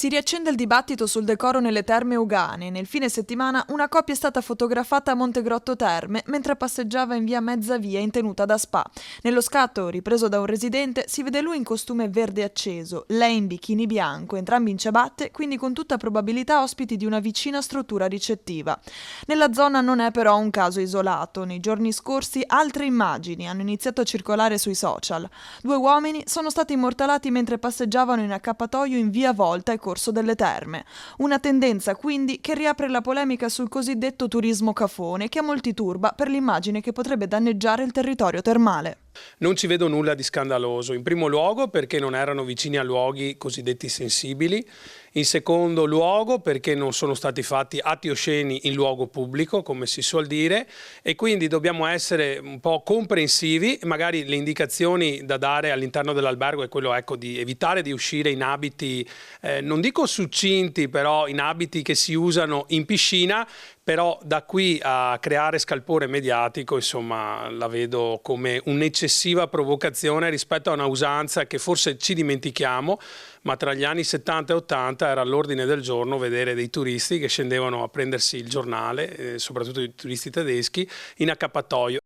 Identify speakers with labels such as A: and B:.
A: Si riaccende il dibattito sul decoro nelle terme ugane. Nel fine settimana una coppia è stata fotografata a Montegrotto Terme mentre passeggiava in via Mezzavia in tenuta da spa. Nello scatto, ripreso da un residente, si vede lui in costume verde acceso, lei in bikini bianco, entrambi in ciabatte, quindi con tutta probabilità ospiti di una vicina struttura ricettiva. Nella zona non è però un caso isolato. Nei giorni scorsi altre immagini hanno iniziato a circolare sui social. 2 uomini sono stati immortalati mentre passeggiavano in accappatoio in via Volta e Corso delle Terme. Una tendenza quindi che riapre la polemica sul cosiddetto turismo cafone, che a molti turba per l'immagine che potrebbe danneggiare il territorio termale.
B: Non ci vedo nulla di scandaloso, in primo luogo perché non erano vicini a luoghi cosiddetti sensibili, in secondo luogo perché non sono stati fatti atti osceni in luogo pubblico, come si suol dire, e quindi dobbiamo essere un po' comprensivi. Magari le indicazioni da dare all'interno dell'albergo è quello, ecco, di evitare di uscire in abiti, non dico succinti, però in abiti che si usano in piscina. Però da qui a creare scalpore mediatico, insomma, la vedo come un'eccessiva provocazione rispetto a una usanza che forse ci dimentichiamo, ma tra gli anni 70 e 80 era all'ordine del giorno vedere dei turisti che scendevano a prendersi il giornale, soprattutto i turisti tedeschi, in accappatoio.